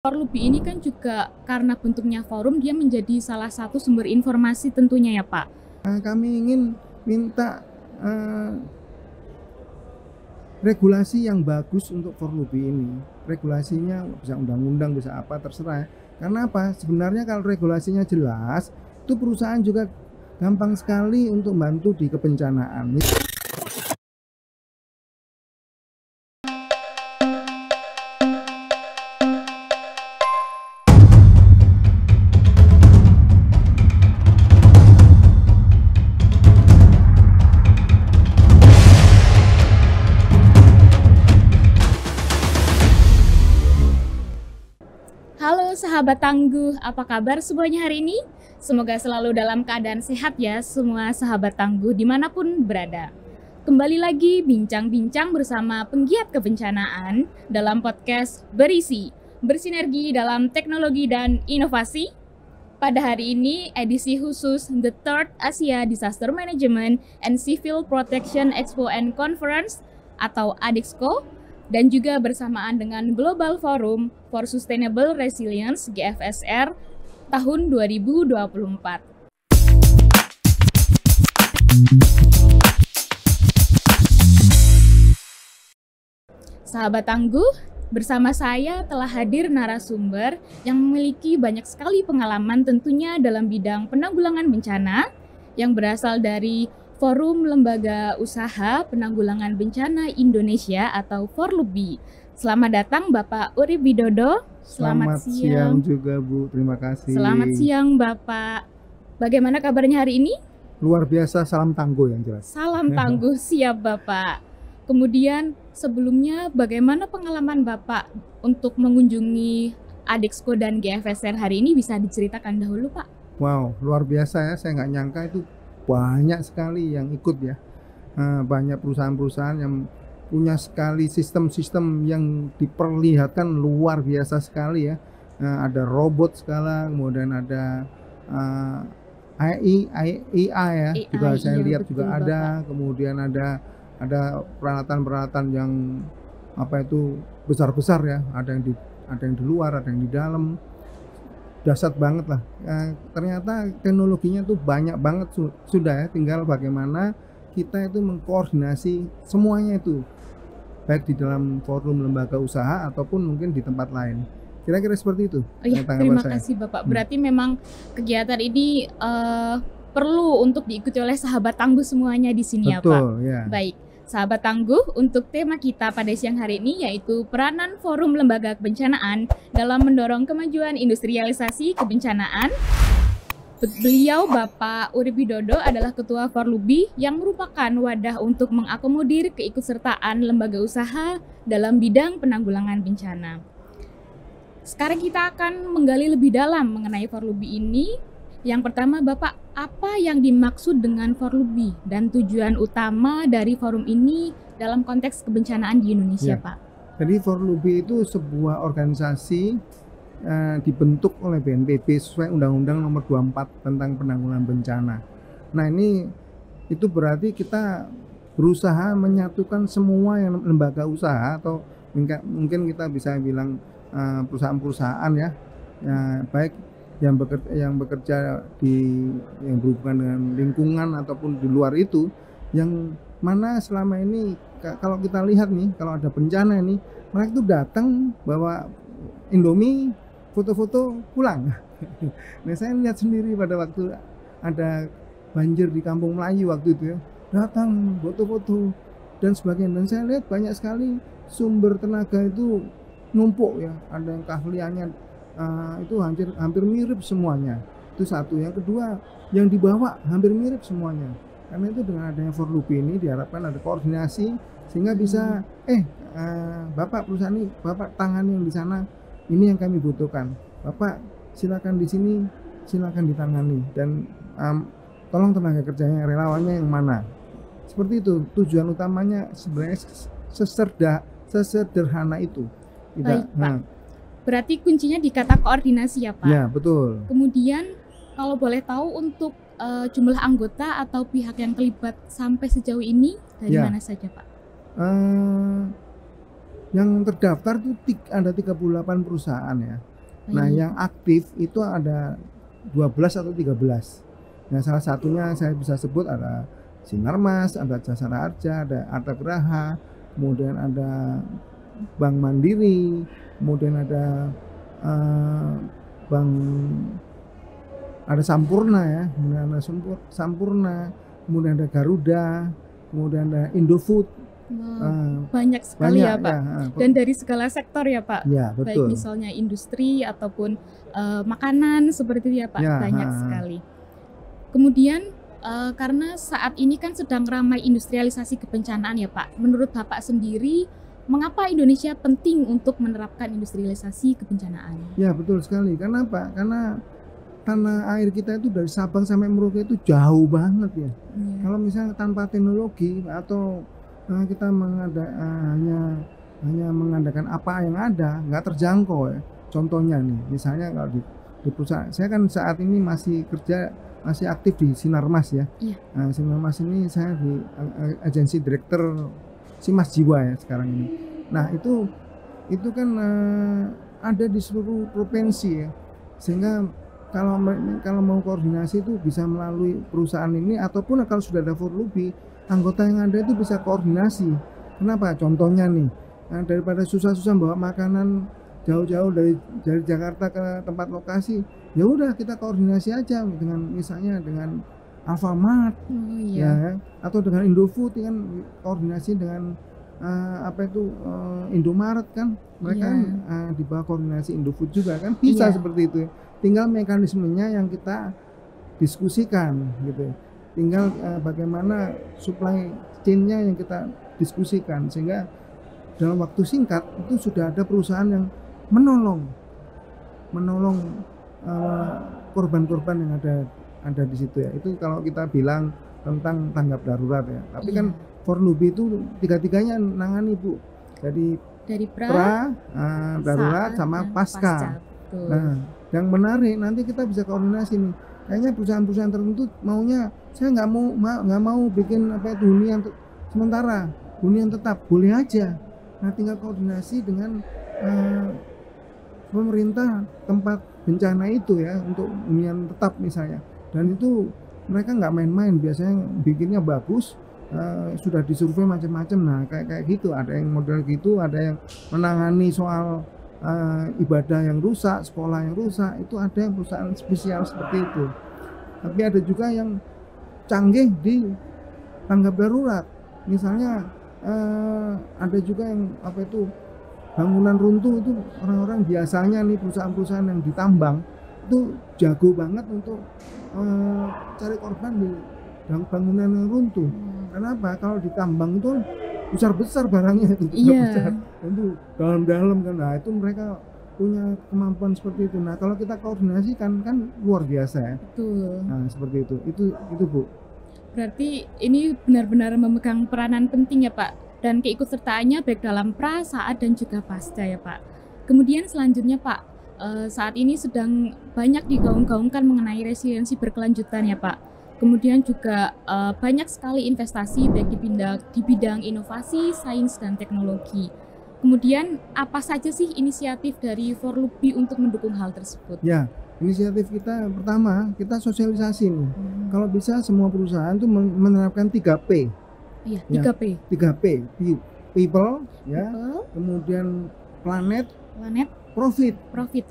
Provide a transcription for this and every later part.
Forlubi ini kan juga karena bentuknya forum, dia menjadi salah satu sumber informasi tentunya ya Pak. Kami ingin minta regulasi yang bagus untuk Forlubi ini. Regulasinya bisa undang-undang, bisa apa, terserah. Karena apa? Sebenarnya kalau regulasinya jelas, itu perusahaan juga gampang sekali untuk bantu di kebencanaan. Halo sahabat tangguh, apa kabar semuanya hari ini? Semoga selalu dalam keadaan sehat ya semua sahabat tangguh dimanapun berada. Kembali lagi bincang-bincang bersama penggiat kebencanaan dalam podcast Berisi, bersinergi dalam teknologi dan inovasi. Pada hari ini edisi khusus The Third Asia Disaster Management and Civil Protection Expo and Conference atau ADIXCO, dan juga bersamaan dengan Global Forum for Sustainable Resilience GFSR tahun 2024. Sahabat tangguh, bersama saya telah hadir narasumber yang memiliki banyak sekali pengalaman tentunya dalam bidang penanggulangan bencana yang berasal dari Forum Lembaga Usaha Penanggulangan Bencana Indonesia atau Forlubi. Selamat datang Bapak Urip Widodo. Selamat siang juga Bu, terima kasih. Selamat siang Bapak. Bagaimana kabarnya hari ini? Luar biasa, salam tangguh yang jelas. Salam tangguh, siap Bapak. Kemudian sebelumnya bagaimana pengalaman Bapak untuk mengunjungi ADIXCO dan GFSR hari ini, bisa diceritakan dahulu Pak? Wow, luar biasa ya, saya nggak nyangka itu banyak sekali yang ikut ya. Banyak perusahaan-perusahaan yang punya sekali sistem-sistem yang diperlihatkan luar biasa sekali ya. Ada robot segala, kemudian ada AI ya, juga saya iya, lihat betul, juga ada. Bapak. Kemudian ada peralatan-peralatan yang apa itu besar-besar ya. Ada yang di luar, ada yang di dalam. Dahsyat banget lah. Ternyata teknologinya tuh banyak banget sudah ya, tinggal bagaimana kita itu mengkoordinasi semuanya itu, baik di dalam forum lembaga usaha ataupun mungkin di tempat lain. Kira-kira seperti itu. Oh iya, terima kasih Bapak. Berarti memang kegiatan ini perlu untuk diikuti oleh sahabat tangguh semuanya di sini. Betul, ya Pak. Ya. Baik. Sahabat tangguh, untuk tema kita pada siang hari ini yaitu peranan Forum Lembaga Kebencanaan dalam mendorong kemajuan industrialisasi kebencanaan. Beliau Bapak Urip Widodo adalah Ketua Forlubi yang merupakan wadah untuk mengakomodir keikutsertaan lembaga usaha dalam bidang penanggulangan bencana. Sekarang kita akan menggali lebih dalam mengenai Forlubi ini. Yang pertama Bapak, apa yang dimaksud dengan Forlubi dan tujuan utama dari forum ini dalam konteks kebencanaan di Indonesia, Ya. Pak? Jadi Forlubi itu sebuah organisasi dibentuk oleh BNPB sesuai Undang-Undang Nomor 24 tentang penanggulangan bencana. Nah ini itu berarti kita berusaha menyatukan semua yang lembaga usaha atau mungkin kita bisa bilang perusahaan-perusahaan ya, baik yang bekerja yang berhubungan dengan lingkungan ataupun di luar itu, yang mana selama ini kalau kita lihat nih, kalau ada bencana ini mereka itu datang bawa Indomie, foto-foto, pulang. Nah saya lihat sendiri pada waktu ada banjir di Kampung Melayu waktu itu ya, datang foto-foto dan sebagainya, dan saya lihat banyak sekali sumber tenaga itu numpuk ya, ada yang keahliannya itu hampir mirip semuanya. Itu satu. Yang kedua, yang dibawa hampir mirip semuanya. Karena itu dengan adanya Forlubi ini diharapkan ada koordinasi sehingga bisa Bapak perusahaan ini, Bapak tangani yang di sana, ini yang kami butuhkan. Bapak silakan di sini, silakan ditangani, dan tolong tenaga kerjanya, relawannya yang mana. Seperti itu. Tujuan utamanya sebenarnya sesederhana itu. Baik, Pak. Berarti kuncinya di kata koordinasi ya Pak? Ya, betul. Kemudian kalau boleh tahu untuk jumlah anggota atau pihak yang terlibat sampai sejauh ini dari mana saja Pak? Yang terdaftar itu ada 38 perusahaan ya. Nah, Baik. yang aktif itu ada 12 atau 13. Nah, salah satunya saya bisa sebut ada Sinarmas, ada Jasara Harja, ada Arta Graha, kemudian ada Bank Mandiri, kemudian ada eh, Bank ada Sampurna ya, kemudian ada Sampurna, kemudian ada Garuda, kemudian ada Indofood. Wah, banyak sekali ya Banyak Pak. ya, Dan dari segala sektor ya Pak. ya Baik betul. misalnya industri ataupun makanan seperti itu ya Pak. Ya, Banyak sekali. Kemudian karena saat ini kan sedang ramai industrialisasi kebencanaan ya Pak. Menurut Bapak sendiri, mengapa Indonesia penting untuk menerapkan industrialisasi kebencanaan? Ya betul sekali. Karena apa? Karena tanah air kita itu dari Sabang sampai Merauke itu jauh banget ya. Iya. Kalau misalnya tanpa teknologi atau kita hanya mengandalkan apa yang ada, nggak terjangkau ya. Contohnya nih, misalnya kalau di perusahaan, saya kan saat ini masih aktif di Sinarmas ya. Iya. Sinarmas ini saya di agensi direktur Simas Jiwa ya sekarang ini. Nah itu kan ada di seluruh provinsi ya, sehingga kalau mau koordinasi itu bisa melalui perusahaan ini, ataupun kalau sudah ada Forlubi, anggota yang ada itu bisa koordinasi. Kenapa? Contohnya nih, daripada susah-susah bawa makanan jauh-jauh dari Jakarta ke tempat lokasi, ya udah kita koordinasi aja dengan misalnya dengan Alfamart, Oh iya. ya, atau dengan Indofood kan koordinasi dengan Indomaret kan, mereka Iya. kan di bawah koordinasi Indofood juga kan, bisa Iya. seperti itu. Tinggal mekanismenya yang kita diskusikan gitu. Tinggal bagaimana supply chain-nya yang kita diskusikan, sehingga dalam waktu singkat itu sudah ada perusahaan yang menolong korban-korban yang ada di situ ya. Itu kalau kita bilang tentang tanggap darurat ya. Tapi Iya. kan Forlubi itu tiga-tiganya nangani Bu. Jadi Dari darurat saat, sama dan pasca. Betul. Nah, yang menarik nanti kita bisa koordinasi nih. Kayaknya perusahaan-perusahaan tertentu maunya saya nggak mau bikin hunian sementara, hunian tetap, boleh aja. Nah, tinggal koordinasi dengan pemerintah tempat bencana itu ya, untuk hunian tetap misalnya. Dan itu mereka nggak main-main, biasanya bikinnya bagus. Sudah disurvei macam-macam. Nah, kayak gitu, ada yang model gitu, ada yang menangani soal ibadah yang rusak, sekolah yang rusak, itu ada yang perusahaan spesial seperti itu. Tapi ada juga yang canggih di tanggap darurat. Misalnya ada juga yang bangunan runtuh, itu orang-orang biasanya nih perusahaan-perusahaan yang ditambang itu jago banget untuk cari korban di bangunan yang runtuh. Kenapa? Kalau ditambang itu besar-besar barangnya itu, besar-besar. Itu dalam-dalam kan. Nah, itu mereka punya kemampuan seperti itu. Nah, kalau kita koordinasikan kan luar biasa ya. Betul. Nah, seperti itu. Itu Bu. Berarti ini benar-benar memegang peranan penting ya Pak, dan keikutsertaannya baik dalam pra, saat, dan juga pasca ya Pak. Kemudian selanjutnya Pak, saat ini sedang banyak digaung-gaungkan mengenai resiliensi berkelanjutan ya Pak. Kemudian juga banyak sekali investasi baik di bidang inovasi, sains, dan teknologi. Kemudian apa saja sih inisiatif dari Forlubi untuk mendukung hal tersebut? Ya, inisiatif kita pertama, kita sosialisasi nih. Kalau bisa semua perusahaan tuh menerapkan 3P. Iya, Ya, 3P. 3P. People, ya. People, Kemudian planet, profit.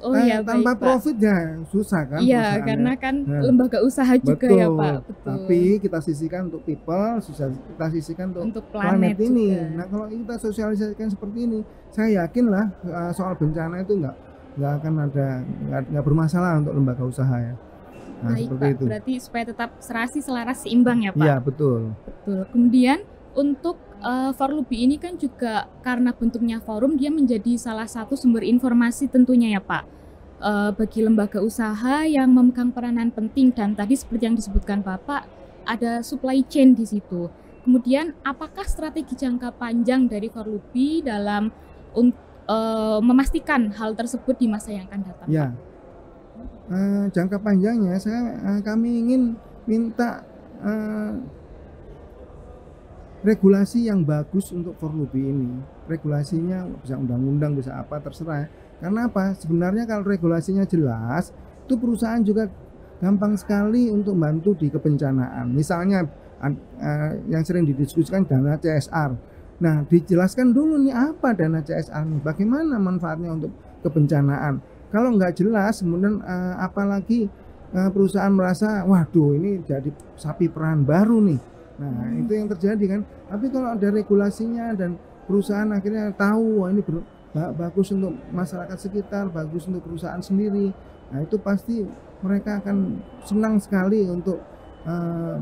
Oh iya, tanpa baik, Pak. profit ya susah kan Iya, perusahaannya. karena kan Nah, lembaga usaha juga betul. ya Pak. Betul. Tapi kita sisihkan untuk people, kita sisihkan untuk planet ini. juga. Nah, kalau kita sosialisasikan seperti ini, saya yakin lah soal bencana itu nggak akan ada, nggak bermasalah untuk lembaga usaha ya. Nah, Baik seperti Pak, itu. berarti supaya tetap serasi, selaras, seimbang ya Pak. Iya, betul. Betul. Kemudian untuk Forlubi ini kan juga karena bentuknya forum, dia menjadi salah satu sumber informasi tentunya ya Pak, bagi lembaga usaha yang memegang peranan penting, dan tadi seperti yang disebutkan Bapak, ada supply chain di situ. Kemudian apakah strategi jangka panjang dari Forlubi dalam memastikan hal tersebut di masa yang akan datang? Ya, jangka panjangnya kami ingin minta regulasi yang bagus untuk Forlubi ini. Regulasinya bisa undang-undang, bisa apa terserah ya. Karena apa? Sebenarnya kalau regulasinya jelas, itu perusahaan juga gampang sekali untuk bantu di kebencanaan. Misalnya yang sering didiskusikan dana CSR. Nah, dijelaskan dulu nih apa dana CSR nih, bagaimana manfaatnya untuk kebencanaan. Kalau nggak jelas, kemudian apalagi perusahaan merasa, waduh ini jadi sapi perah baru nih. Nah, itu yang terjadi kan. Tapi kalau ada regulasinya dan perusahaan akhirnya tahu, wah ini bagus untuk masyarakat sekitar, bagus untuk perusahaan sendiri. Nah, itu pasti mereka akan senang sekali untuk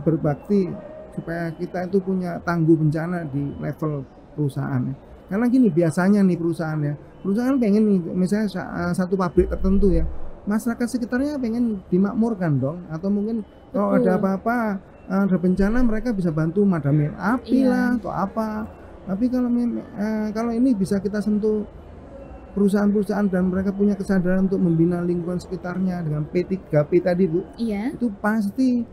berbakti supaya kita itu punya tangguh bencana di level perusahaan. Karena gini biasanya nih perusahaan pengen nih misalnya satu pabrik tertentu ya, masyarakat sekitarnya pengen dimakmurkan dong, atau mungkin kalau ada apa-apa ada bencana mereka bisa bantu madamin api lah atau apa. Tapi kalau ini bisa kita sentuh perusahaan-perusahaan dan mereka punya kesadaran untuk membina lingkungan sekitarnya dengan P3P tadi Bu, itu pasti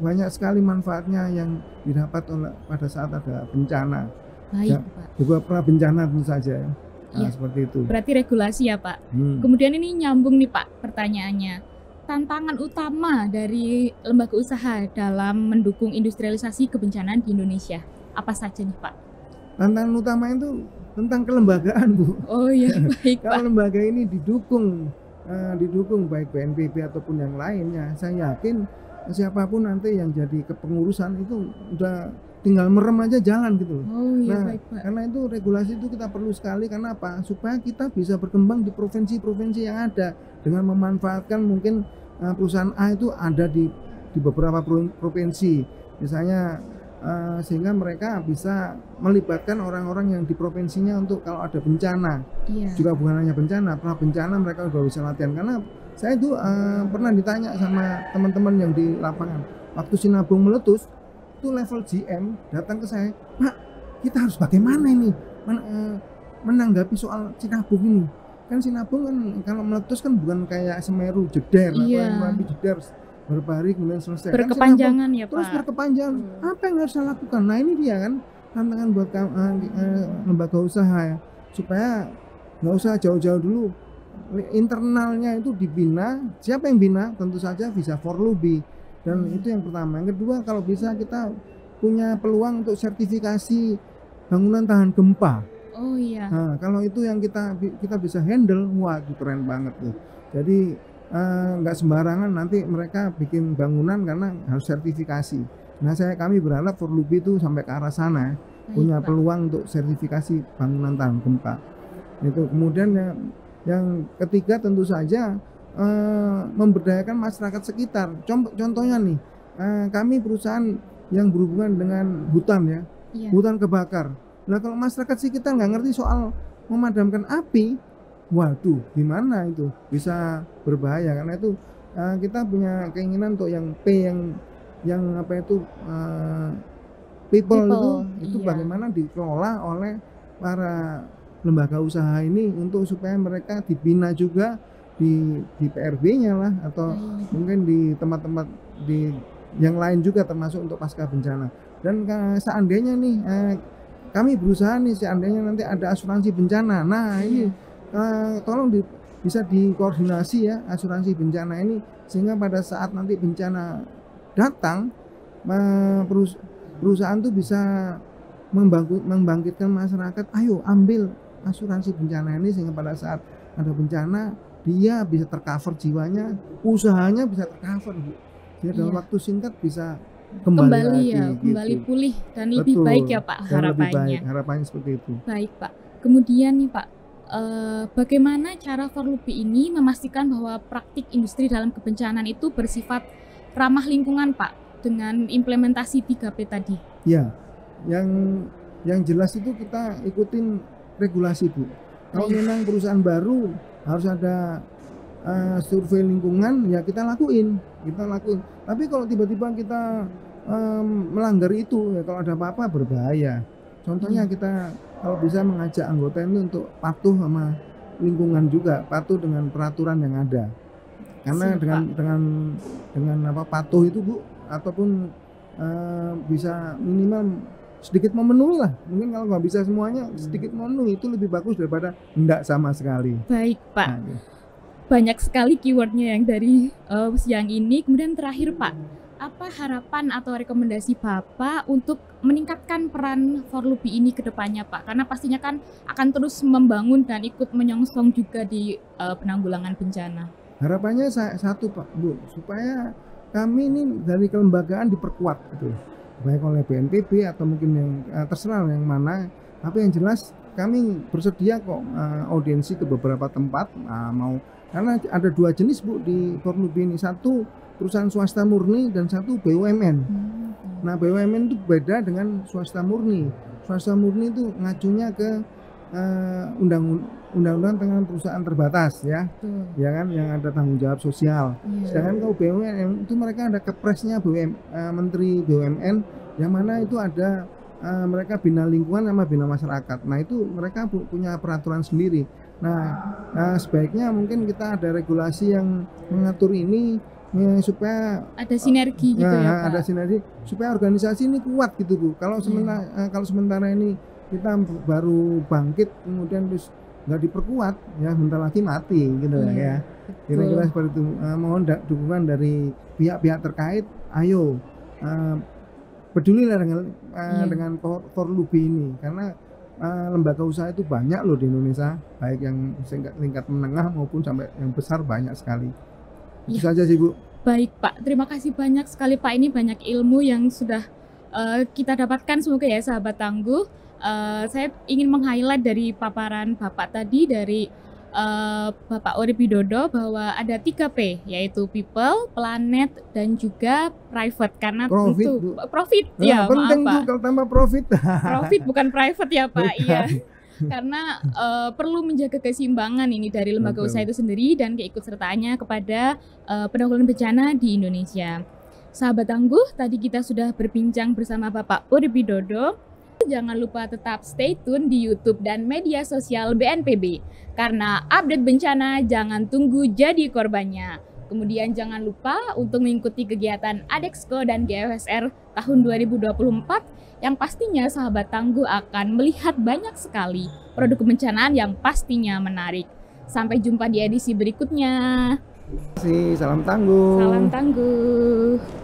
banyak sekali manfaatnya yang didapat pada saat ada bencana. Baik, Pak. Juga pernah bencana tentu saja. Nah, seperti itu. Berarti regulasi ya, Pak. Kemudian ini nyambung nih, Pak, pertanyaannya. Tantangan utama dari lembaga usaha dalam mendukung industrialisasi kebencanaan di Indonesia apa saja nih, Pak? Tantangan utama itu tentang kelembagaan, Bu. Oh iya, baik, Pak. Kalau lembaga ini didukung baik BNPB ataupun yang lainnya, saya yakin siapapun nanti yang jadi kepengurusan itu udah tinggal merem aja jalan gitu. Oh iya, nah, baik, Pak. Karena itu regulasi itu kita perlu sekali, karena apa? Supaya kita bisa berkembang di provinsi-provinsi yang ada dengan memanfaatkan mungkin perusahaan A itu ada di beberapa provinsi, misalnya sehingga mereka bisa melibatkan orang-orang yang di provinsinya untuk kalau ada bencana. Juga bukan hanya bencana, setelah bencana mereka juga bisa latihan. Karena saya itu pernah ditanya sama teman-teman yang di lapangan, waktu Sinabung meletus, itu level GM datang ke saya, Pak, kita harus bagaimana ini menanggapi soal Sinabung ini? Kan Sinabung kan kalau meletus kan bukan kayak Semeru jeder, atau Merapi jeder beberapa hari kemudian selesai. Berkepanjangan kan ya Pak. Terus berkepanjangan. Apa yang harus saya lakukan? Nah ini dia kan tantangan buat lembaga usaha ya, supaya nggak usah jauh-jauh dulu. Internalnya itu dibina. Siapa yang bina? Tentu saja Visa for Luby. Dan itu yang pertama. Yang kedua, kalau bisa kita punya peluang untuk sertifikasi bangunan tahan gempa. Oh iya. Nah, kalau itu yang kita bisa handle, wah itu keren banget tuh. Jadi nggak sembarangan nanti mereka bikin bangunan karena harus sertifikasi. Nah kami berharap for Luby itu sampai ke arah sana. Baik, punya Pak. Peluang untuk sertifikasi bangunan tahan gempa. Itu kemudian yang ketiga tentu saja memberdayakan masyarakat sekitar. Contohnya nih, kami perusahaan yang berhubungan dengan hutan ya, hutan kebakar. Nah kalau masyarakat sekitar nggak ngerti soal memadamkan api, waduh gimana itu bisa berbahaya. Karena itu kita punya keinginan untuk yang P yang apa itu people itu bagaimana dikelola oleh para lembaga usaha ini untuk supaya mereka dibina juga di PRB-nya lah, atau mungkin di tempat-tempat di yang lain juga termasuk untuk pasca bencana. Dan seandainya nih kami berusaha nih, seandainya nanti ada asuransi bencana, nah ini tolong bisa dikoordinasi ya asuransi bencana ini, sehingga pada saat nanti bencana datang perusahaan tuh bisa membangkitkan masyarakat, ayo ambil asuransi bencana ini, sehingga pada saat ada bencana dia bisa tercover jiwanya, usahanya bisa tercover, Bu. Dia dalam waktu singkat bisa kembali lagi, kembali pulih dan lebih baik ya Pak harapannya. Harapannya seperti itu. Baik Pak. Kemudian nih Pak, bagaimana cara for Luby ini memastikan bahwa praktik industri dalam kebencanaan itu bersifat ramah lingkungan Pak dengan implementasi 3P tadi? Ya, yang jelas itu kita ikutin regulasi Bu. Kalau memang perusahaan baru harus ada survei lingkungan, ya kita lakuin. Tapi kalau tiba-tiba kita melanggar itu, ya kalau ada apa-apa berbahaya. Contohnya kita kalau bisa mengajak anggota ini untuk patuh sama lingkungan juga, patuh dengan peraturan yang ada. Karena dengan apa patuh itu Bu, ataupun bisa minimal sedikit memenuhi lah. Mungkin kalau nggak bisa semuanya, sedikit memenuhi itu lebih bagus daripada enggak sama sekali. Baik Pak, Nah, gitu. banyak sekali keywordnya yang dari siang ini. Kemudian terakhir Pak, apa harapan atau rekomendasi Bapak untuk meningkatkan peran Forlupi ini ke depannya Pak? Karena pastinya kan akan terus membangun dan ikut menyongsong juga di penanggulangan bencana. Harapannya satu Pak, Bu, supaya kami ini dari kelembagaan diperkuat gitu. Baik oleh BNPB atau mungkin yang terserah yang mana, tapi yang jelas kami bersedia kok audiensi ke beberapa tempat mau, karena ada dua jenis Bu di Forlupi ini, satu perusahaan swasta murni dan satu BUMN. Nah BUMN itu beda dengan swasta murni. Swasta murni itu ngacunya ke undang-undang tentang perusahaan terbatas ya, ya kan, yang ada tanggung jawab sosial. Sedangkan kalau BUMN itu mereka ada kepresnya Menteri BUMN, yang mana itu ada mereka bina lingkungan sama bina masyarakat. Nah itu mereka punya peraturan sendiri. Nah sebaiknya mungkin kita ada regulasi yang mengatur ini supaya ada sinergi gitu ya Pak. Ada sinergi supaya organisasi ini kuat gitu Bu. Kalau sementara ini kita baru bangkit kemudian terus nggak diperkuat, ya bentar lagi mati gitu ya. Kira-kira seperti itu. Mohon dukungan dari pihak-pihak terkait. Ayo pedulilah dengan Forlupi ini, karena lembaga usaha itu banyak loh di Indonesia, baik yang tingkat menengah maupun sampai yang besar, banyak sekali. Itu saja sih Bu. Baik Pak, terima kasih banyak sekali Pak, ini banyak ilmu yang sudah kita dapatkan semoga ya sahabat tangguh. Saya ingin meng-highlight dari paparan Bapak tadi dari Bapak Urip Widodo bahwa ada 3P, yaitu people, planet, dan juga private. Karena Profit, tentu Bu. profit Nah, ya, penting maaf Pak. Bu kalau tambah profit. Profit bukan private ya Pak, Bukan. iya. Karena perlu menjaga keseimbangan ini dari lembaga usaha itu sendiri dan keikutsertaannya kepada penanggulangan bencana di Indonesia. Sahabat tangguh, tadi kita sudah berbincang bersama Bapak Urip Widodo. Jangan lupa tetap stay tune di YouTube dan media sosial BNPB, karena update bencana jangan tunggu jadi korbannya. Kemudian jangan lupa untuk mengikuti kegiatan Adexco dan GFSR tahun 2024 yang pastinya sahabat tangguh akan melihat banyak sekali produk kebencanaan yang pastinya menarik. Sampai jumpa di edisi berikutnya. Salam tangguh. Salam tangguh.